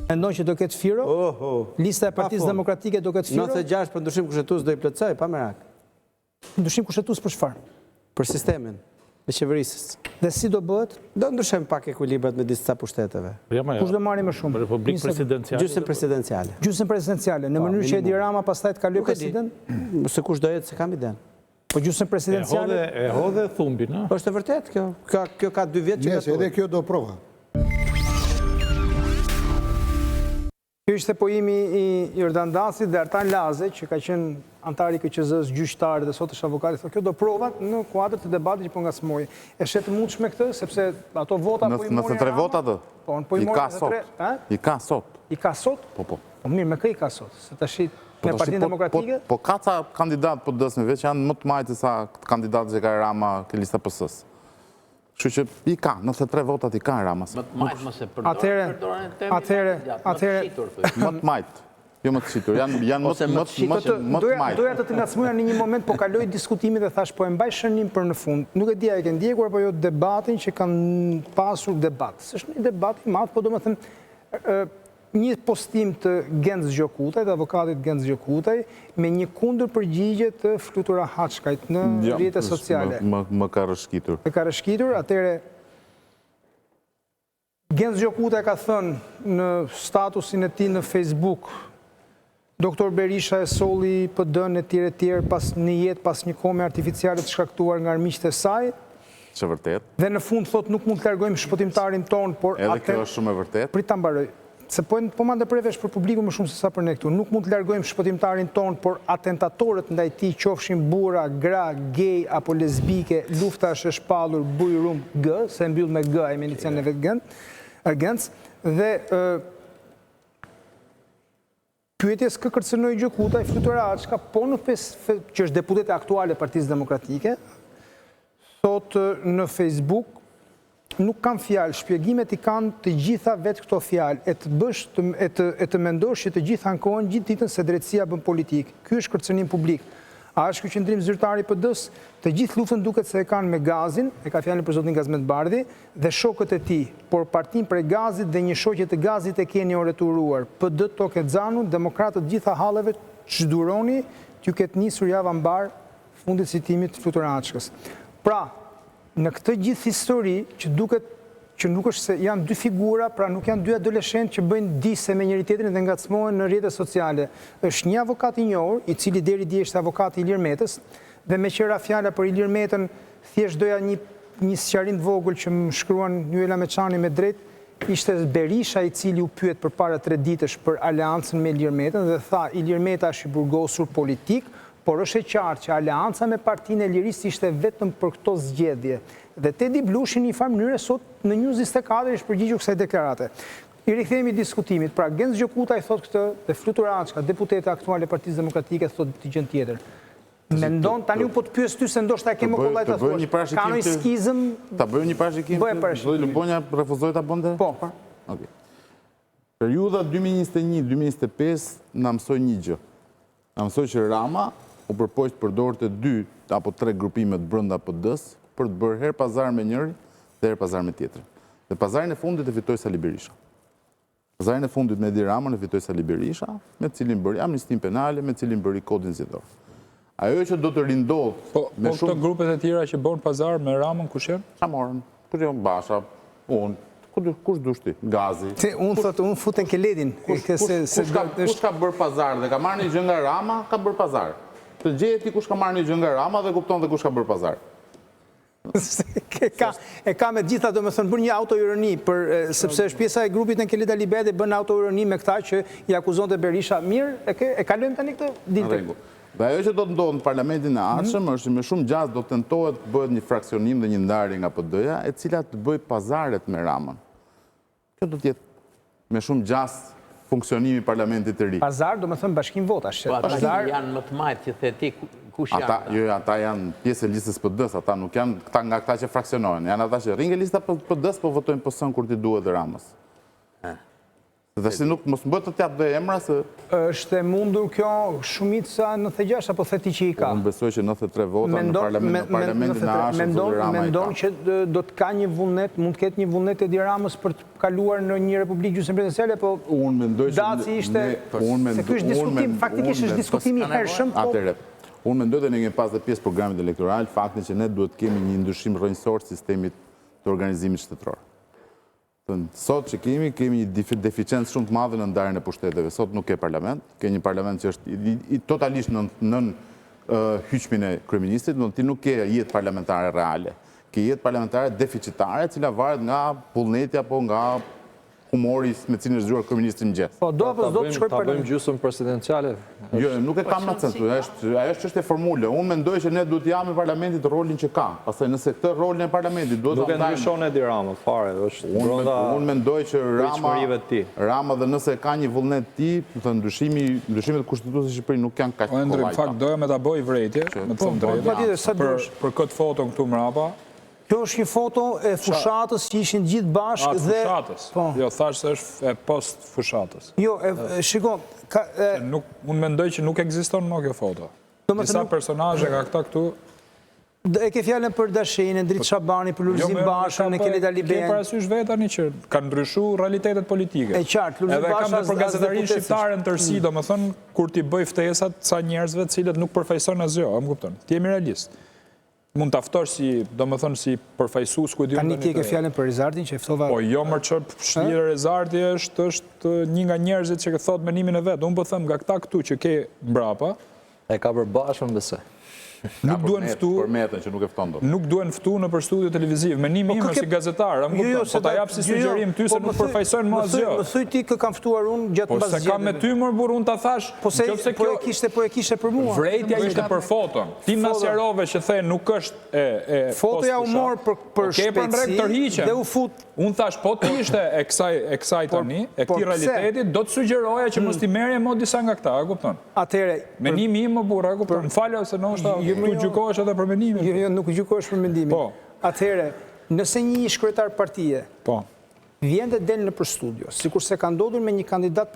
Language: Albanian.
Mendon që do ketë firo? Lista e Partisë Demokratike do ketë firo? 96 për ndryshim kushtetues do i plotësoj, pa merak. Ndryshim kushtetues për çfarë? Për sistemin e qeverisjes. Dhe si do bëhet? Do ndryshojmë pak ekuilibrat me disa pushteteve. Kush do marrë më shumë? Republikë presidenciale. Gjysmë presidenciale. Gjysmë presidenciale, në mënyrë që Edi Rama pastaj të kalojë president? Se kush do jetë se kam iden. Po gjysmë presidenciale? E hodhe thumbin, a? Është e vërtet kjo. Kjo ka 2 vjet që Nëse edhe kjo do prova. Kjo ishte pojimi i Jordan Dasit dhe Artan Laze, që ka qenë antari i KQZ-s, gjyqtar dhe sot është avokat, kjo do provat në kuadër të debatit që po ngacmoi. E shet mundshme këtë sepse ato vota po i mori. 93 vota do. Po, po i ka sot. I ka sot. I ka sot? Po. Po mirë, me kë i ka sot? Se tash me Partinë Demokratike? Po ka ca kandidat po DS-me veç janë më të majtë sa kandidatët që ka Rama ke lista PS-s. Kështu që i ka, 93 votat i ka Rama. Më të majtë. Jo më të qitur, janë më të majtë. Doja të ngacmoja në një moment, po kaloj diskutimi dhe thash, po e mbaj shënim për në fund. Nuk e dija e ke ndjekur, apo jo debatin që kanë pasur debat. Së është një debat i madh, po do më thëmë, një postim të Genz Gjokutaj, të avokatit Genz Gjokutaj, me një kundër përgjigje të Flutura Haçkajt në rrjetet sociale. Më ka rëshkitur. Më ka rëshkitur, atëre Genz Gjokutaj ka thënë në statusin e tij në Facebook, Doktor Berisha e solli PD-n e tjerë pas një jetë, pas një kome artificiale të shkaktuar nga armiqtë e saj. Që vërtet. Dhe në fund thot nuk mund të largojmë shpëtimtarin ton, por edhe kjo është shumë e vërtet. Prit ta mbaroj. Se po mandë prevesh për publiku më shumë se sa për ne këtu. Nuk mund të largojmë shpëtimtarin ton, por atentatorët ndaj tij, qofshin burra, gra, gay apo lesbike, lufta është e shpallur bujrum G, se mbyll me G e me inicialin e vet Genz, dhe pyetjes kë kërcënoi Gjokutaj Flutura Haçka, po në që është deputete aktuale e Partisë Demokratike, thot në Facebook, nuk kanë fjalë, shpjegimet i kanë të gjitha vetë këto fjalë, e të mendosh që të gjitha ankohen gjithë ditën se drejtësia bën politikë. Ky është kërcënim publik. A është ky qendrim zyrtar i PD-s? Të gjithë luftën duket se e kanë me Gazin, e ka fjalën për zotin Gazmet Bardhi, dhe shokët e tij, por partinë për Gazit dhe një shoqe të Gazit e keni oreturuar. PD Tokë Xhanu, demokratët gjitha halleve çduroni t'ju ketë nisur java mbar fundit citimit Flutura Haçkës. Pra, në këtë gjithë histori që duket që nuk është se janë dy figura, pra nuk janë dy adoleshentë që bëjnë dise me njëri tjetrin dhe ngacmohen në rrjetet sociale. Është një avokat i njohur, i cili deri dje ishte avokati Ilir Metës, dhe me qëra fjala për Ilir Metën, thjesht doja një sqarim të vogël që më shkruan Nyela Meçani me drejt, ishte Berisha i cili u pyet përpara 3 ditësh për aleancën me Ilir Metën dhe tha Ilir Meta është i burgosur politik, por është e qartë që aleanca me Partinë e Lirisë ishte vetëm për këto zgjedhje. Dhe Tedi Blushi në një farë mënyrë sot në News 24 ishte përgjigjur kësaj deklarate. I rikthehemi diskutimit. Pra Genz Gjokutaj thot këtë dhe Flutura Haçka, deputete aktuale e Partisë Demokratike, thot të gjën tjetër. Mendon tani u po të pyes ty se ndoshta e ke më kollaj ta thuash. Ka një skizëm? Ta bëjmë një parashikim? Bëj parashikim. Do Lubonja refuzoi ta bënte? Po. Okej. Periudha 2021-2025 na mësoi një gjë. Na mësoi që Rama u përpoq të përdorte 2 apo 3 grupimet brenda PD-s për të bërë herë pazar me njëri dhe herë pazar me tjetrin. Dhe pazarin e fundit e fitoi Sali Berisha. Pazarin e fundit me Edi Ramën e fitoi Sali Berisha, me cilin bëri amnistin penale, me cilin bëri kodin zgjedhor. Ajo që do të rindodh me shumë këto grupet e tjera që bën pazar me Ramën kush janë? Sa morën? Kush janë Basha, unë, kush dushti? Gazi. Unë futen ke ledin. Kush ka bërë pazar dhe ka marrë një gjë nga Rama, ka bërë pazar. Të gjeje ti kush ka marrë një gjë nga Rama dhe kupton dhe kush ka bërë pazar. E ka me gjitha, do me thënë, bërë një autoironi, sepse është pjesa e grupit në Kelida Libede bën autoironi me këta që i akuzon të Berisha. Mirë, e kalojmë tani këtë ditë. Dhe ajo që do të ndodhë në parlamentin e ardhshëm është që me shumë gjatë do të tentohet të bëhet një fraksionim dhe një ndarje nga PD-ja e cila të bëj pazaret me Ramën. Kjo do të jetë me shumë gjatë funksionimi parlamentit të ri. Pazar do me thënë bashkim votash. Ata janë më të majtë që the ti kush janë? Jo, ata janë pjesë e listës PD-s, ata nuk janë nga këta që fraksionohen. Janë ata që ringe lista PD-s po votojnë PS-n kur ti duhet dhe Ramës. Dhe si nuk mos më të t'jap dhe emra se Është e mundur kjo shumica 96 apo theti që i ka? unë besoj që 93 vota në parlamentin e Ashtë Zoti Rama i Mendon ka. që do të ka një vullnet, mund të ketë një vullnet Edi Ramës për të kaluar në një republikë gjysmë presidenciale, apo Unë mendoj që Daci ishte, se ky është diskutim, faktikisht është diskutim i hershëm, po Atëre, unë mendoj dhe ne kemi pas dhe pjesë programit elektoral, faktin që ne duhet kemi një ndryshim rrënjësor të sistemit të organizimit shtetëror. Sot që kemi një deficiencë shumë të madhe në ndarjen e pushteteve. Sot nuk ke parlament, ke një parlament që është totalisht nën hyqmin e kryeministit, do ti nuk ke jetë parlamentare reale. Ke jetë parlamentare deficitare, cila varet nga vullneti apo nga humori me cilin është zgjuar kryeministi në mëngjes. po do apo s'do të shkoj Ta bëjmë parlament. gjysmë presidenciale. Jo, nuk e kam në akcent, ajo është çështje formule. Unë mendoj që ne duhet japim parlamentit rolin që ka. Pastaj nëse këtë rolin e parlamentit duhet Nuk e ta ndajmë. ndryshon Edi Rama, fare, është brenda Unë mendoj që pritshmërive të tij. Rama dhe nëse ka një vullnet ti, të ndryshimet kushtetutës së Shqipërisë nuk janë kaq O Endri, në fakt doja me ta bëj vrejtje, me të thënë patjetër, sa drejtë, dush. për këtë foto këtu mrapa, Kjo është një foto e fushatës që ishin gjithë bashkë atë dhe... fushatës. Po. Jo, thash se është e post fushatës. Jo, shiko, Unë mendoj që nuk ekziston më kjo foto. Domethënë Disa nuk- personazhe nga këta këtu. e ke fjallën për Dashenin, Dritë Shabani, për Lulzim Bashën, e Kelida Ke Liben. parasysh vetani që kanë ndryshu realitetet politike. E qartë, Lulzim Edhe kam Basha dhe për as gazetarinë deputet shqiptare në tërësi, do më thënë, kur ti bëj ftesat sa njerëzve cilët nuk përfaqësojnë asgjë, më kupton. Ti jemi realist. Mund të aftosh si, do më thënë, si përfaqësues ku e di unë Tani tani ti e ke të- fjallën për Rizardin që e ftova... Po jo më që Shlirë Rezardi është një nga njerëzit që thot menimin e vetë. Unë po them nga këta këtu që ke mbrapa, E ka bërë Bashën besoj. nuk duhen ftu, Për metën që nuk e fton dot. nuk duhen ftu në për studio televiziv. Menimi im është si gazetar, më kupton, po ta jap si sugjerim ty se nuk përfaqësojnë më asgjë. Më thuj ti kë kam ftuar unë gjatë Po se kam me ty më burr, unë ta thash, Po se nëse po e kishte për mua. vrejtja ishte për foton. Ti na sqarove që the nuk është e Fotoja u mor për shpejtësi. Ke për tërhiqen. dhe u fut. Unë thash, po ti ishte e kësaj tani, e këtij pse? realitetit, do të sugjeroja që mos ti merrje më disa nga këta, e kupton? Atëre, Menimi im më burra, e kupton? Më falë se ndoshta tu gjykohesh edhe për menimin. jo, nuk gjykohesh për mendimin. Po. Atëre, nëse një ish kryetar partie Po. vjen dhe del në për studio, sikur se ka ndodhur me një kandidat